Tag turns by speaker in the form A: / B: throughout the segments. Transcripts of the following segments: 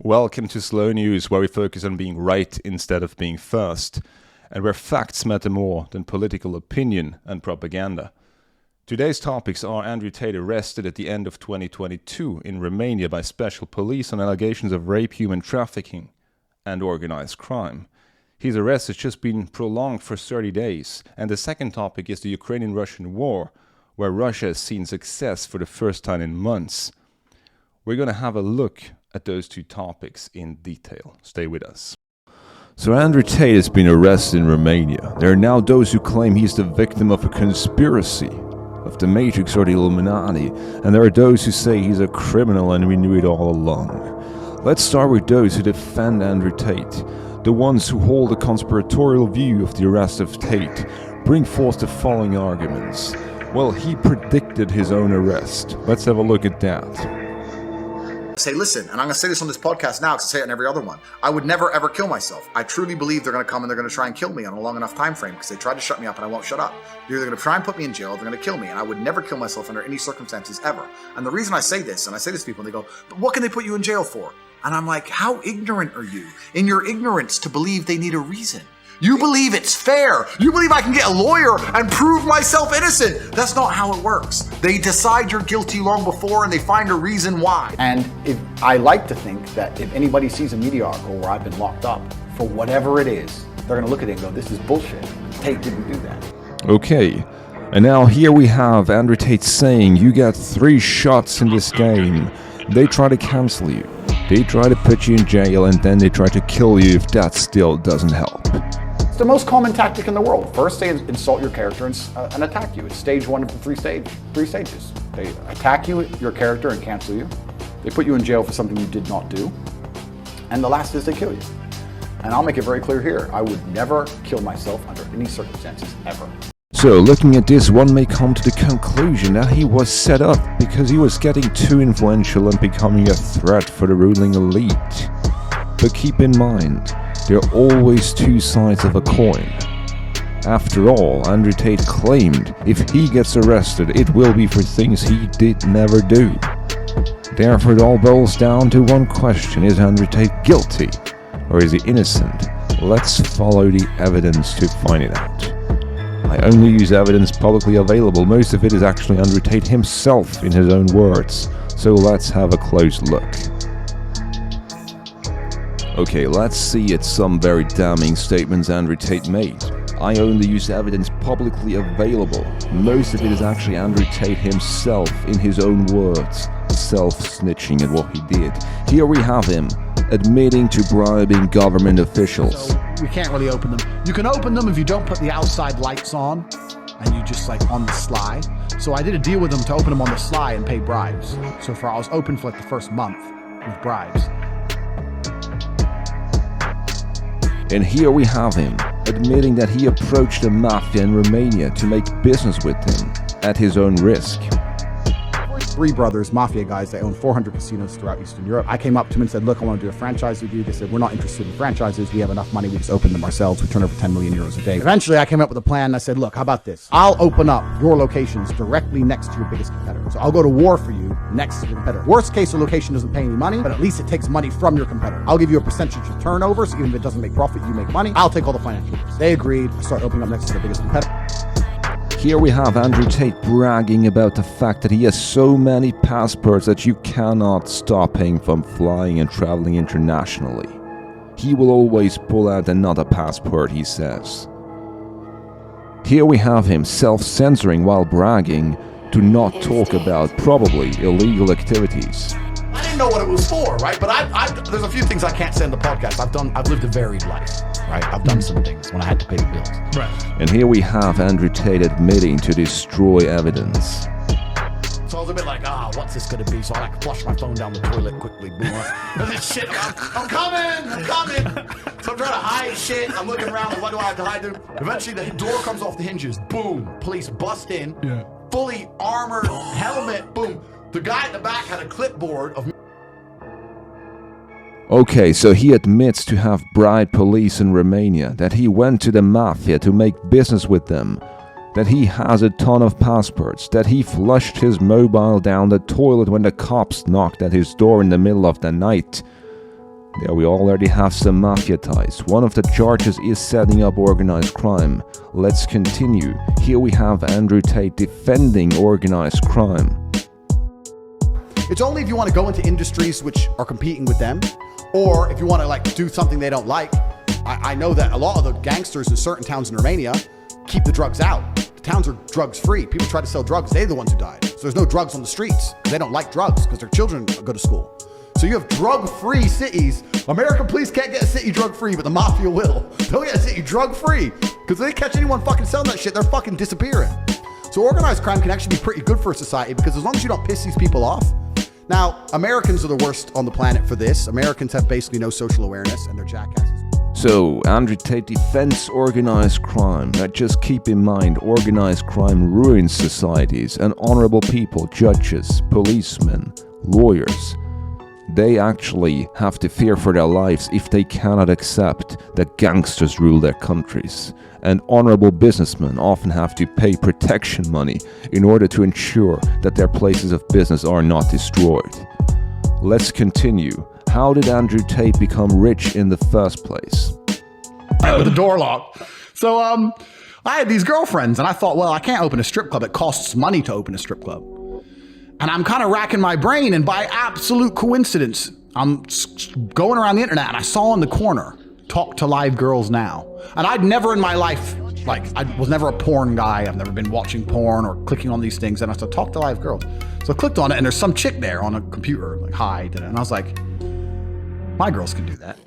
A: Welcome to Slow News, where we focus on being right instead of being first, and where facts matter more than political opinion and propaganda. Today's topics are Andrew Tate arrested at the end of 2022 in Romania by special police on allegations of rape, human trafficking, and organized crime. His arrest has just been prolonged for 30 days. And the second topic is the Ukrainian-Russian War, where Russia has seen success for the first time in months. We're going to have a look at those two topics in detail. Stay with us. So Andrew Tate has been arrested in Romania. There are now those who claim he's the victim of a conspiracy, of the Matrix or the Illuminati, and there are those who say he's a criminal and we knew it all along. Let's start with those who defend Andrew Tate. The ones who hold a conspiratorial view of the arrest of Tate bring forth the following arguments. Well, he predicted his own arrest. Let's have a look at that.
B: Say, listen, and I'm going to say this on this podcast now because I say it in every other one. I would never, ever kill myself. I truly believe they're going to come and they're going to try and kill me on a long enough time frame because they tried to shut me up and I won't shut up. They're going to try and put me in jail. They're going to kill me. And I would never kill myself under any circumstances ever. And the reason I say this, and I say this to people, and they go, but what can they put you in jail for? And I'm like, how ignorant are you in your ignorance to believe they need a reason? You believe it's fair. You believe I can get a lawyer and prove myself innocent. That's not how it works. They decide you're guilty long before and they find a reason why.
C: And if I like to think that if anybody sees a media article where I've been locked up for whatever it is, they're going to look at it and go, this is bullshit. Tate didn't do that.
A: Okay. And now here we have Andrew Tate saying you got 3 shots in this game. They try to cancel you. They try to put you in jail and then they try to kill you if that still doesn't help.
C: It's the most common tactic in the world. First, they insult your character and attack you. It's stage 1 of the 3 stages. They attack you, your character, and cancel you. They put you in jail for something you did not do. And the last is they kill you. And I'll make it very clear here. I would never kill myself under any circumstances, ever.
A: So, looking at this, one may come to the conclusion that he was set up because he was getting too influential and becoming a threat for the ruling elite. But keep in mind, there are always 2 sides of a coin. After all, Andrew Tate claimed if he gets arrested, it will be for things he did never do. Therefore, it all boils down to one question: is Andrew Tate guilty or is he innocent? Let's follow the evidence to find it out. I only use evidence publicly available. Most of it is actually Andrew Tate himself in his own words. So let's have a close look. Okay, let's see at some very damning statements Andrew Tate made. I only use evidence publicly available. Most of it is actually Andrew Tate himself in his own words, self-snitching at what he did. Here we have him admitting to bribing government officials.
D: So we can't really open them. You can open them if you don't put the outside lights on and you just like on the sly. So I did a deal with them to open them on the sly and pay bribes. So I was open for like the first month with bribes.
A: And here we have him admitting that he approached the mafia in Romania to make business with them at his own risk.
D: 3 brothers, mafia guys, they own 400 casinos throughout Eastern Europe. I came up to them and said, look, I want to do a franchise with you. They said, we're not interested in franchises. We have enough money. We just open them ourselves. We turn over 10 million euros a day. Eventually, I came up with a plan. And I said, look, how about this? I'll open up your locations directly next to your biggest competitor. So I'll go to war for you next to your competitor. Worst case, the location doesn't pay any money, but at least it takes money from your competitor. I'll give you a percentage of turnover. So even if it doesn't make profit, you make money. I'll take all the financial risk. They agreed. I started opening up next to the biggest competitor.
A: Here we have Andrew Tate bragging about the fact that he has so many passports that you cannot stop him from flying and traveling internationally. He will always pull out another passport, he says. Here we have him self-censoring while bragging to not talk about probably illegal activities.
D: I didn't know what it was for, right? But there's a few things I can't say in the podcast. I've lived a varied life, right? I've done some things when I had to pay the bills. Right.
A: And here we have Andrew Tate admitting to destroy evidence.
D: So I was a bit like, what's this gonna be? So I flush my phone down the toilet quickly. Boom. And this shit, I'm coming. So I'm trying to hide shit. I'm looking around, what do I have to hide? Eventually the door comes off the hinges. Boom. Police bust in. Yeah. Fully armored, helmet. Boom. The guy in the back had a clipboard of...
A: Okay, so he admits to have bribed police in Romania, that he went to the mafia to make business with them, that he has a ton of passports, that he flushed his mobile down the toilet when the cops knocked at his door in the middle of the night. There we already have some mafia ties. One of the charges is setting up organized crime. Let's continue. Here we have Andrew Tate defending organized crime.
C: It's only if you want to go into industries which are competing with them, or if you want to like do something they don't like. I know that a lot of the gangsters in certain towns in Romania keep the drugs out. The towns are drugs free. People try to sell drugs. They're the ones who died. So there's no drugs on the streets because they don't like drugs because their children go to school. So you have drug-free cities. American police can't get a city drug-free, but the mafia will. They'll get a city drug-free because if they catch anyone fucking selling that shit, they're fucking disappearing. So organized crime can actually be pretty good for a society because as long as you don't piss these people off. Now, Americans are the worst on the planet for this. Americans have basically no social awareness and they're jackasses.
A: So, Andrew Tate defends organized crime. Now just keep in mind, organized crime ruins societies and honorable people, judges, policemen, lawyers. They actually have to fear for their lives if they cannot accept that gangsters rule their countries. And honorable businessmen often have to pay protection money in order to ensure that their places of business are not destroyed. Let's continue. How did Andrew Tate become rich in the first place?
C: With the door locked. So I had these girlfriends and I thought, well, I can't open a strip club. It costs money to open a strip club. And I'm kind of racking my brain, and by absolute coincidence, I'm going around the internet and I saw in the corner, Talk to Live Girls Now. And I'd never in my life, I was never a porn guy. I've never been watching porn or clicking on these things. And I said, Talk to Live Girls. So I clicked on it and there's some chick there on a computer, like, hi, and I was like, my girls can do that.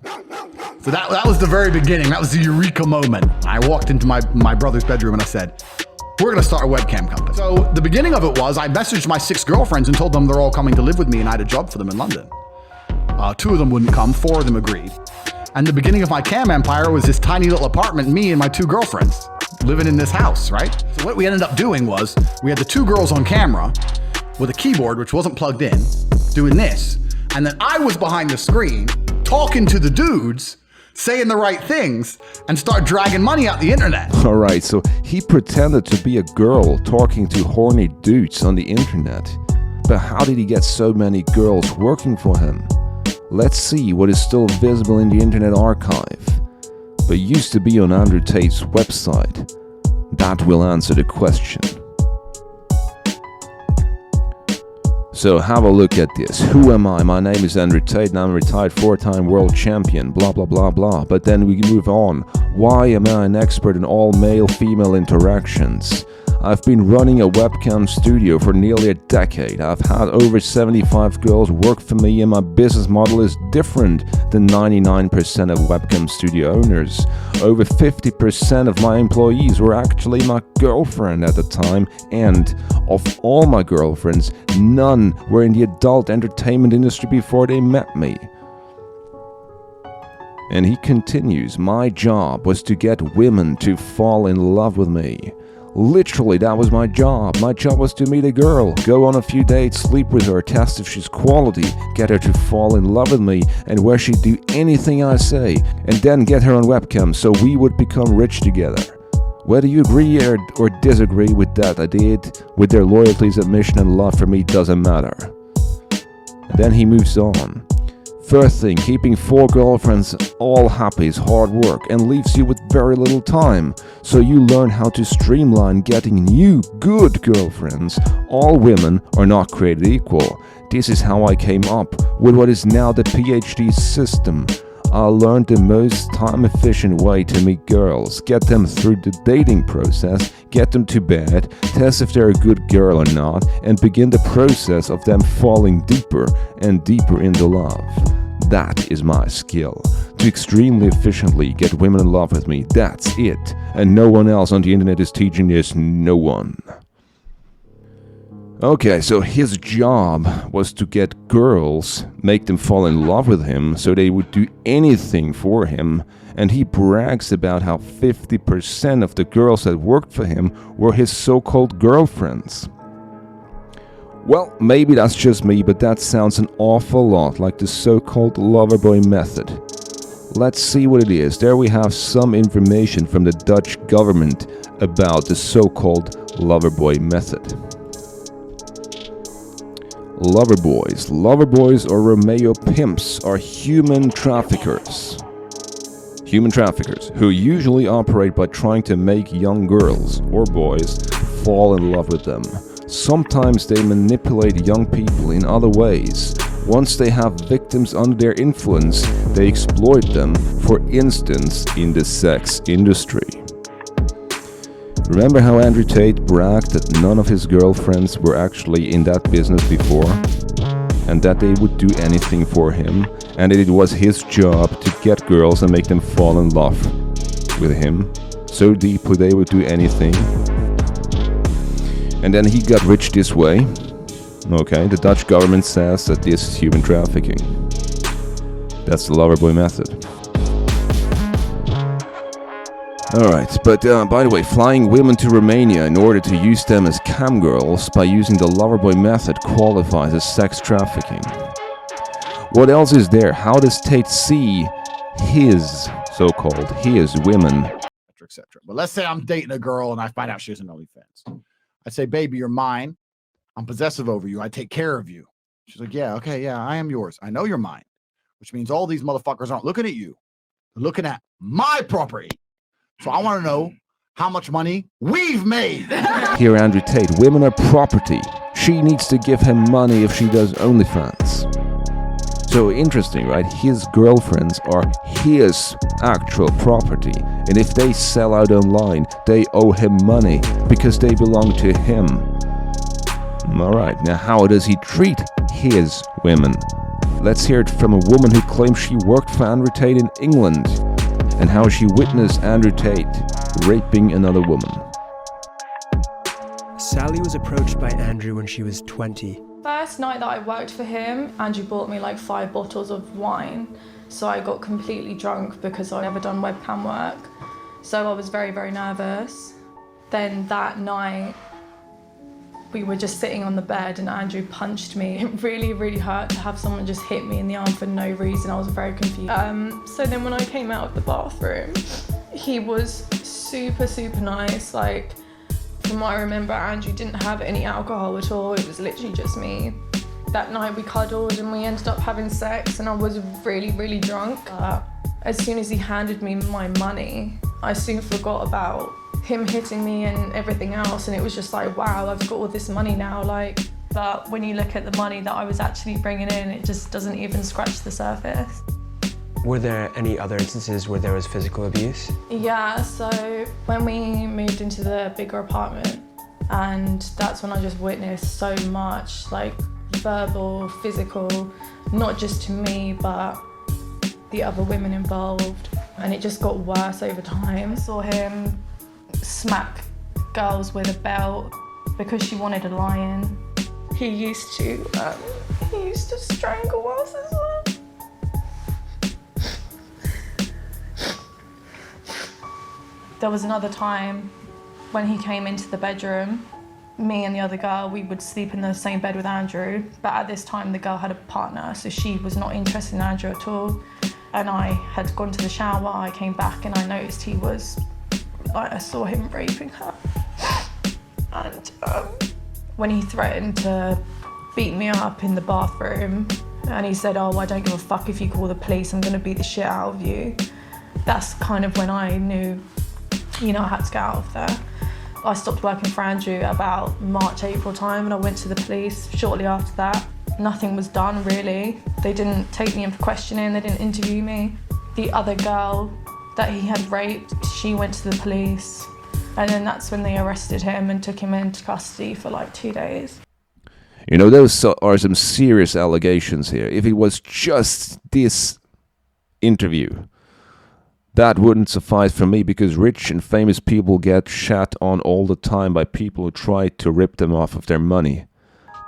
C: So that was the very beginning. That was the eureka moment. I walked into my brother's bedroom and I said, we're going to start a webcam company. So the beginning of it was I messaged my 6 girlfriends and told them they're all coming to live with me and I had a job for them in London. 2 of them wouldn't come, 4 of them agreed. And the beginning of my cam empire was this tiny little apartment, me and my 2 girlfriends living in this house, right? So what we ended up doing was we had the 2 girls on camera with a keyboard, which wasn't plugged in, doing this. And then I was behind the screen talking to the dudes, saying the right things, and start dragging money out the internet.
A: Alright, so he pretended to be a girl talking to horny dudes on the internet. But how did he get so many girls working for him? Let's see what is still visible in the Internet Archive, but used to be on Andrew Tate's website. That will answer the question. So have a look at this. Who am I? My name is Andrew Tate and I'm a retired 4-time world champion, blah blah blah blah. But then we move on. Why am I an expert in all male-female interactions? I've been running a webcam studio for nearly a decade. I've had over 75 girls work for me and my business model is different than 99% of webcam studio owners. Over 50% of my employees were actually my girlfriend at the time, and of all my girlfriends, none were in the adult entertainment industry before they met me. And he continues, my job was to get women to fall in love with me. Literally, that was my job. My job was to meet a girl, go on a few dates, sleep with her, test if she's quality, get her to fall in love with me, and where she'd do anything I say, and then get her on webcam so we would become rich together. Whether you agree or disagree with that I did, with their loyalty, submission, and love for me doesn't matter. And then he moves on. First thing, keeping 4 girlfriends all happy is hard work and leaves you with very little time. So you learn how to streamline getting new, good girlfriends. All women are not created equal. This is how I came up with what is now the PhD system. I learned the most time-efficient way to meet girls, get them through the dating process, get them to bed, test if they're a good girl or not, and begin the process of them falling deeper and deeper into love. That is my skill. To extremely efficiently get women in love with me, that's it. And no one else on the internet is teaching this, no one. Okay, so his job was to get girls, make them fall in love with him, so they would do anything for him, and he brags about how 50% of the girls that worked for him were his so-called girlfriends. Well, maybe that's just me, but that sounds an awful lot like the so-called loverboy method. Let's see what it is. There we have some information from the Dutch government about the so-called loverboy method. Lover boys. Lover boys or Romeo pimps are human traffickers. Human traffickers who usually operate by trying to make young girls or boys fall in love with them. Sometimes they manipulate young people in other ways. Once they have victims under their influence, they exploit them, for instance, in the sex industry. Remember how Andrew Tate bragged that none of his girlfriends were actually in that business before? And that they would do anything for him, and that it was his job to get girls and make them fall in love with him, so deeply they would do anything. And then he got rich this way. Okay, the Dutch government says that this is human trafficking. That's the loverboy method. Alright, but by the way, flying women to Romania in order to use them as cam girls by using the loverboy method qualifies as sex trafficking. What else is there? How does Tate see his, so-called, his women?
C: Etc. But let's say I'm dating a girl and I find out she has an OnlyFans. I say, baby, you're mine. I'm possessive over you. I take care of you. She's like, yeah, okay, yeah, I am yours. I know you're mine. Which means all these motherfuckers aren't looking at you. They're looking at my property. So I want to know how much money we've made.
A: Here, Andrew Tate, women are property. She needs to give him money if she does OnlyFans. So interesting, right? His girlfriends are his actual property. And if they sell out online, they owe him money because they belong to him. Alright, now how does he treat his women? Let's hear it from a woman who claims she worked for Andrew Tate in England, and how she witnessed Andrew Tate raping another woman.
E: Sally was approached by Andrew when she was 20.
F: First night that I worked for him, Andrew bought me like 5 bottles of wine. So I got completely drunk because I'd never done webcam work. So I was very, very nervous. Then that night, we were just sitting on the bed and Andrew punched me. It really, really hurt to have someone just hit me in the arm for no reason. I was very confused. So then when I came out of the bathroom, he was super, super nice. Like, from what I remember, Andrew didn't have any alcohol at all. It was literally just me. That night we cuddled and we ended up having sex and I was really, really drunk. As soon as he handed me my money, I soon forgot about him hitting me and everything else, and it was just like, wow, I've got all this money now, like. But when you look at the money that I was actually bringing in, it just doesn't even scratch the surface.
E: Were there any other instances where there was physical abuse?
F: Yeah, so when we moved into the bigger apartment, and that's when I just witnessed so much, like verbal, physical, not just to me, but the other women involved, and it just got worse over time. I saw him smack girls with a belt because she wanted a lion. He used to strangle us as well. There was another time when he came into the bedroom. Me and the other girl, we would sleep in the same bed with Andrew, but at this time the girl had a partner, so she was not interested in Andrew at all. And I had gone to the shower, I came back and I noticed he was, like, I saw him raping her. And when he threatened to beat me up in the bathroom, and he said, oh, I don't give a fuck if you call the police, I'm gonna beat the shit out of you. That's kind of when I knew, you know, I had to get out of there. I stopped working for Andrew about March, April time, and I went to the police shortly after that. Nothing was done, really. They didn't take me in for questioning, they didn't interview me. The other girl that he had raped, she went to the police, and then that's when they arrested him and took him into custody for like 2 days.
A: You know, those are some serious allegations here. If it was just this interview, that wouldn't suffice for me, because rich and famous people get shat on all the time by people who try to rip them off of their money.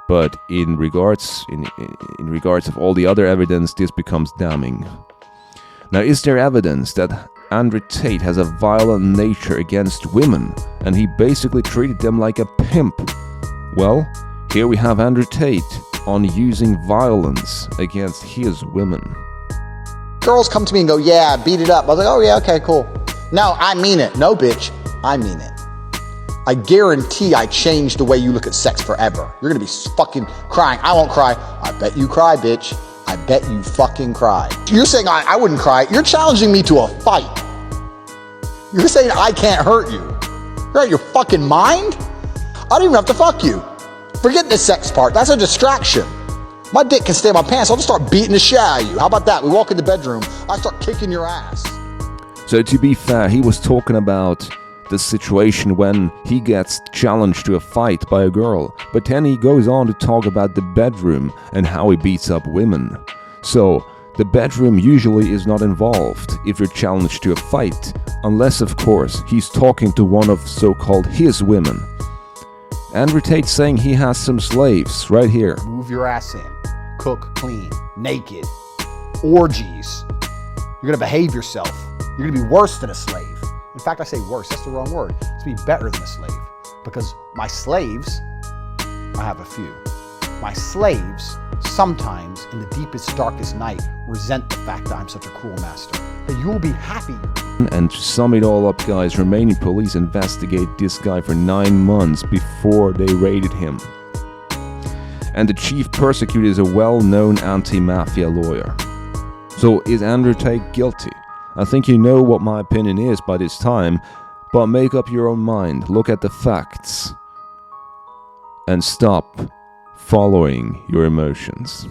A: But in regards of all the other evidence, this becomes damning. Now, is there evidence that Andrew Tate has a violent nature against women, and he basically treated them like a pimp? Well, here we have Andrew Tate on using violence against his women.
B: Girls come to me and go, yeah, beat it up. I was like, oh yeah, okay, cool. No, I mean it. No, bitch, I mean it. I guarantee I changed the way you look at sex forever. You're gonna be fucking crying. I won't cry. I bet you cry, bitch. I bet you fucking cry. You're saying I wouldn't cry. You're challenging me to a fight. You're saying I can't hurt you. You're out of your fucking mind? I don't even have to fuck you. Forget the sex part. That's a distraction. My dick can stay in my pants. I'll just start beating the shit out of you. How about that? We walk in the bedroom. I start kicking your ass.
A: So to be fair, he was talking about the situation when he gets challenged to a fight by a girl, but then he goes on to talk about the bedroom and how he beats up women. So the bedroom usually is not involved if you're challenged to a fight, unless of course he's talking to one of so-called his women. Andrew Tate saying he has some slaves right here.
C: Move your ass in, cook, clean, naked, orgies. You're gonna behave yourself. You're gonna be worse than a slave. In fact, I say worse, that's the wrong word. It's to be better than a slave. Because my slaves, I have a few. My slaves, sometimes in the deepest, darkest night, resent the fact that I'm such a cruel master. That you'll be happy.
A: And to sum it all up, guys, Romanian police investigate this guy for 9 months before they raided him. And the chief persecutor is a well-known anti-mafia lawyer. So is Andrew Tate guilty? I think you know what my opinion is by this time, but make up your own mind, look at the facts, and stop following your emotions.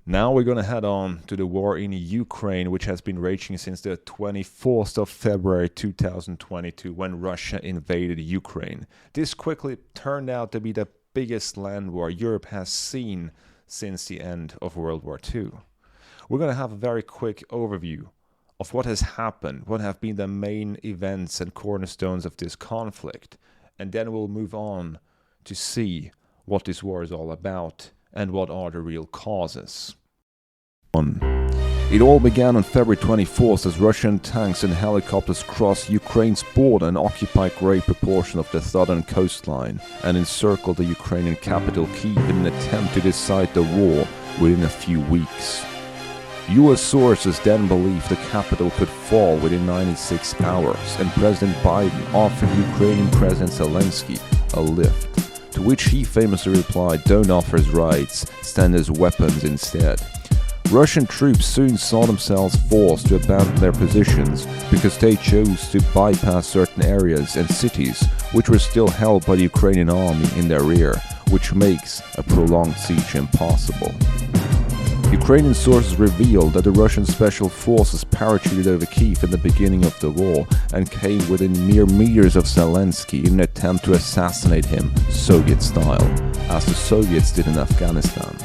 A: Now we're gonna head on to the war in Ukraine, which has been raging since the 24th of February 2022, when Russia invaded Ukraine. This quickly turned out to be the biggest land war Europe has seen since the end of World War II. We're going to have a very quick overview of what has happened, what have been the main events and cornerstones of this conflict, and then we'll move on to see what this war is all about and what are the real causes. It all began on February 24th as Russian tanks and helicopters crossed Ukraine's border and occupied a great proportion of the southern coastline and encircled the Ukrainian capital Kyiv in an attempt to decide the war within a few weeks. US sources then believed the capital could fall within 96 hours, and President Biden offered Ukrainian President Zelensky a lift, to which he famously replied, "Don't offer us rights, send us weapons instead." Russian troops soon saw themselves forced to abandon their positions because they chose to bypass certain areas and cities which were still held by the Ukrainian army in their rear, which makes a prolonged siege impossible. Ukrainian sources revealed that the Russian special forces parachuted over Kyiv in the beginning of the war and came within mere meters of Zelensky in an attempt to assassinate him Soviet style, as the Soviets did in Afghanistan.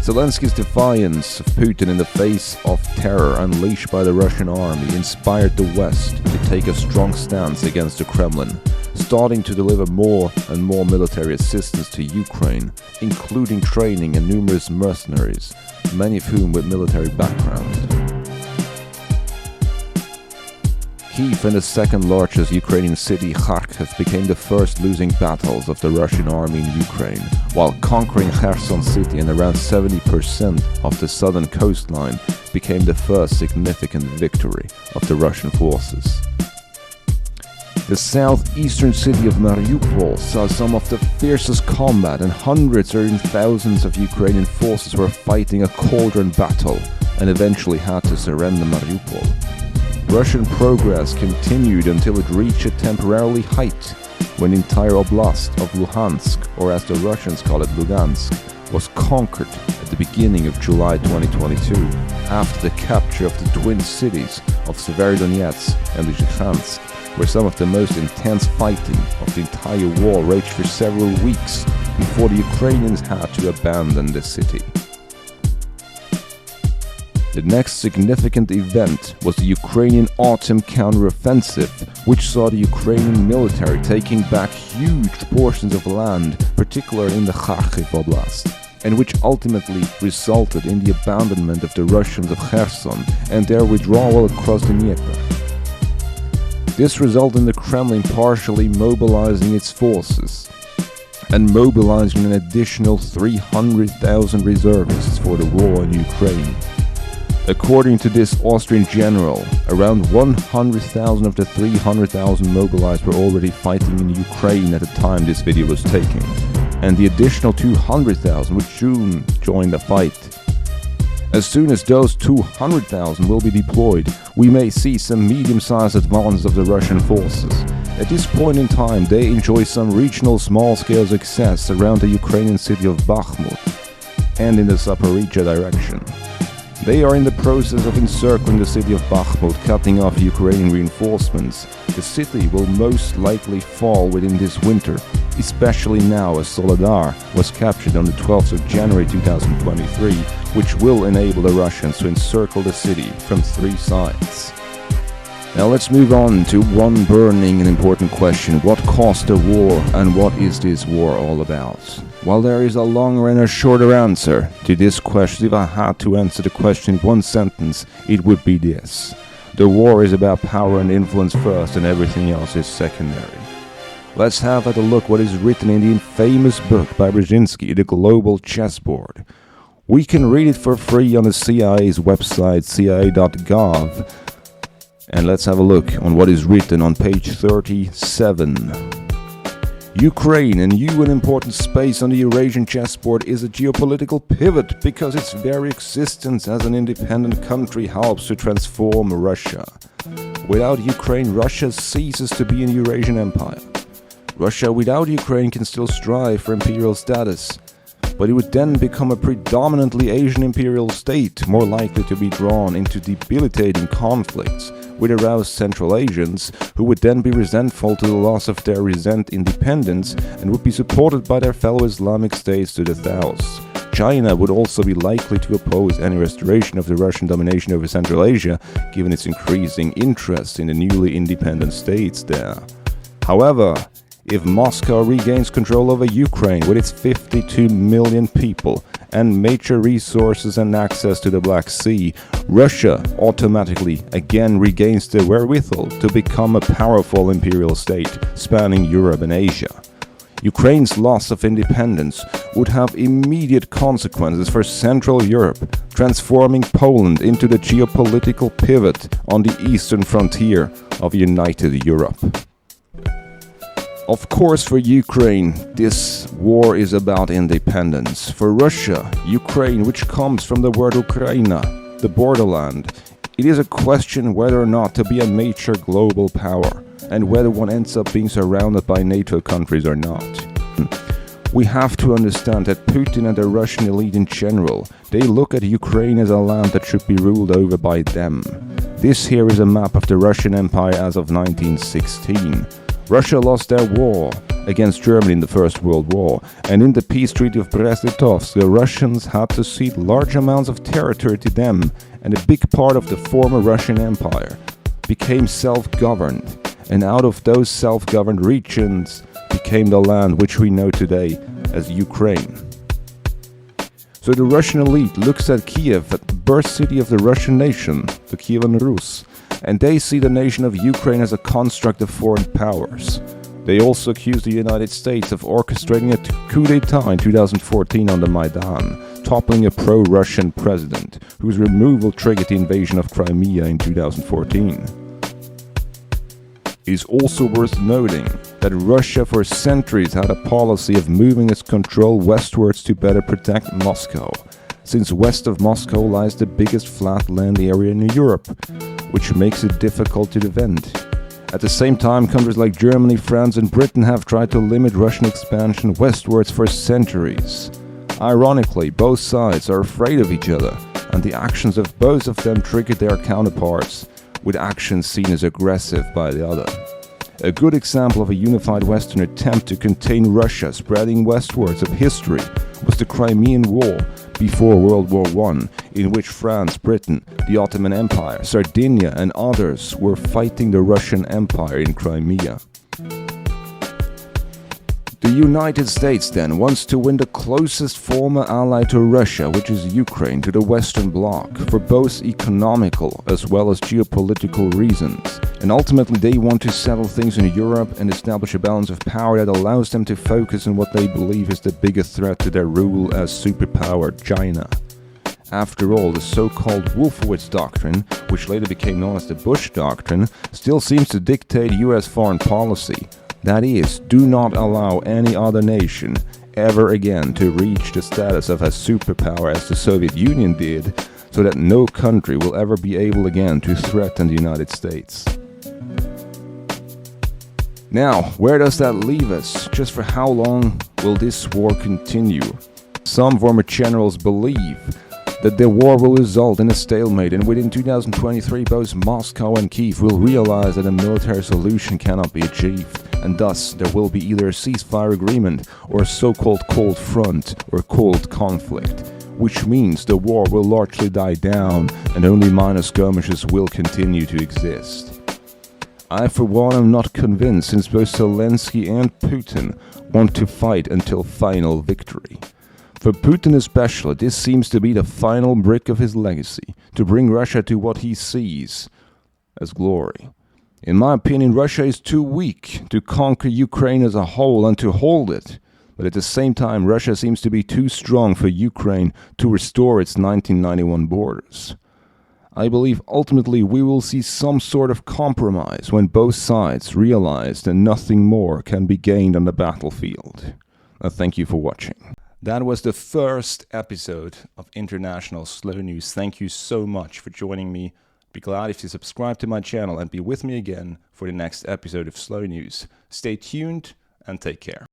A: Zelensky's defiance of Putin in the face of terror unleashed by the Russian army inspired the West to take a strong stance against the Kremlin, starting to deliver more and more military assistance to Ukraine, including training and numerous mercenaries, many of whom with military background. Kyiv and the second largest Ukrainian city, Kharkiv, became the first losing battles of the Russian army in Ukraine, while conquering Kherson city and around 70% of the southern coastline became the first significant victory of the Russian forces. The southeastern city of Mariupol saw some of the fiercest combat, and hundreds or even thousands of Ukrainian forces were fighting a cauldron battle and eventually had to surrender Mariupol. Russian progress continued until it reached a temporary height when the entire oblast of Luhansk, or as the Russians call it Lugansk, was conquered at the beginning of July 2022, after the capture of the twin cities of Severodonetsk and Lysychansk, where some of the most intense fighting of the entire war raged for several weeks before the Ukrainians had to abandon the city. The next significant event was the Ukrainian autumn counteroffensive, which saw the Ukrainian military taking back huge portions of land, particularly in the Kharkiv Oblast, and which ultimately resulted in the abandonment of the Russians of Kherson and their withdrawal across the Dnieper. This resulted in the Kremlin partially mobilizing its forces. and mobilizing an additional 300,000 reservists for the war in Ukraine. According to this Austrian general, around 100,000 of the 300,000 mobilized were already fighting in Ukraine at the time this video was taken, and the additional 200,000 would soon join the fight. As soon as those 200,000 will be deployed, we may see some medium-sized advance of the Russian forces. At this point in time, they enjoy some regional small-scale success around the Ukrainian city of Bakhmut and in the Zaporizhzhia direction. They are in the process of encircling the city of Bakhmut, cutting off Ukrainian reinforcements. The city will most likely fall within this winter, especially now as Soledar was captured on the 12th of January 2023, which will enable the Russians to encircle the city from 3 sides. Now let's move on to one burning and important question. What caused the war, and what is this war all about? While there is a longer and a shorter answer to this question, if I had to answer the question in one sentence, it would be this. The war is about power and influence first, and everything else is secondary. Let's have a look what is written in the infamous book by Brzezinski, The Global Chessboard. We can read it for free on the CIA's website, cia.gov. And let's have a look on what is written on page 37. Ukraine, a new and important space on the Eurasian chessboard, is a geopolitical pivot because its very existence as an independent country helps to transform Russia. Without Ukraine, Russia ceases to be an Eurasian empire. Russia without Ukraine can still strive for imperial status, but it would then become a predominantly Asian imperial state, more likely to be drawn into debilitating conflicts with aroused Central Asians, who would then be resentful to the loss of their recent independence and would be supported by their fellow Islamic states to the south. China would also be likely to oppose any restoration of the Russian domination over Central Asia, given its increasing interest in the newly independent states there. However, if Moscow regains control over Ukraine with its 52 million people and major resources and access to the Black Sea, Russia automatically again regains the wherewithal to become a powerful imperial state spanning Europe and Asia. Ukraine's loss of independence would have immediate consequences for Central Europe, transforming Poland into the geopolitical pivot on the eastern frontier of united Europe. Of course, for Ukraine, this war is about independence. For Russia, Ukraine, which comes from the word Ukraina, the borderland, it is a question whether or not to be a major global power, and whether one ends up being surrounded by NATO countries or not. We have to understand that Putin and the Russian elite in general, they look at Ukraine as a land that should be ruled over by them. This here is a map of the Russian Empire as of 1916. Russia lost their war against Germany in the First World War, and in the peace treaty of Brest-Litovsk, the Russians had to cede large amounts of territory to them, and a big part of the former Russian Empire became self-governed, and out of those self-governed regions became the land which we know today as Ukraine. So the Russian elite looks at Kiev, at the birth city of the Russian nation, the Kievan Rus, and they see the nation of Ukraine as a construct of foreign powers. They also accuse the United States of orchestrating a coup d'etat in 2014 on the Maidan, toppling a pro-Russian president, whose removal triggered the invasion of Crimea in 2014. It is also worth noting that Russia for centuries had a policy of moving its control westwards to better protect Moscow, since west of Moscow lies the biggest flat land area in Europe, which makes it difficult to defend. At the same time, countries like Germany, France and Britain have tried to limit Russian expansion westwards for centuries. Ironically, both sides are afraid of each other, and the actions of both of them triggered their counterparts, with actions seen as aggressive by the other. A good example of a unified Western attempt to contain Russia spreading westwards of history was the Crimean War before World War I, in which France, Britain, the Ottoman Empire, Sardinia and others were fighting the Russian Empire in Crimea. The United States then wants to win the closest former ally to Russia, which is Ukraine, to the Western Bloc, for both economical as well as geopolitical reasons. And ultimately they want to settle things in Europe and establish a balance of power that allows them to focus on what they believe is the biggest threat to their rule as superpower, China. After all, the so-called Wolfowitz Doctrine, which later became known as the Bush Doctrine, still seems to dictate US foreign policy. That is, do not allow any other nation ever again to reach the status of a superpower as the Soviet Union did, so that no country will ever be able again to threaten the United States. Now, where does that leave us? Just for how long will this war continue? Some former generals believe that the war will result in a stalemate, and within 2023 both Moscow and Kyiv will realize that a military solution cannot be achieved, and thus there will be either a ceasefire agreement or a so-called cold front or cold conflict, which means the war will largely die down and only minor skirmishes will continue to exist. I for one am not convinced, since both Zelensky and Putin want to fight until final victory. For Putin especially, this seems to be the final brick of his legacy, to bring Russia to what he sees as glory. In my opinion, Russia is too weak to conquer Ukraine as a whole and to hold it, but at the same time Russia seems to be too strong for Ukraine to restore its 1991 borders. I believe ultimately we will see some sort of compromise when both sides realize that nothing more can be gained on the battlefield. Thank you for watching. That was the first episode of International Slow News. Thank you so much for joining me. Be glad if you subscribe to my channel and be with me again for the next episode of Slow News. Stay tuned and take care.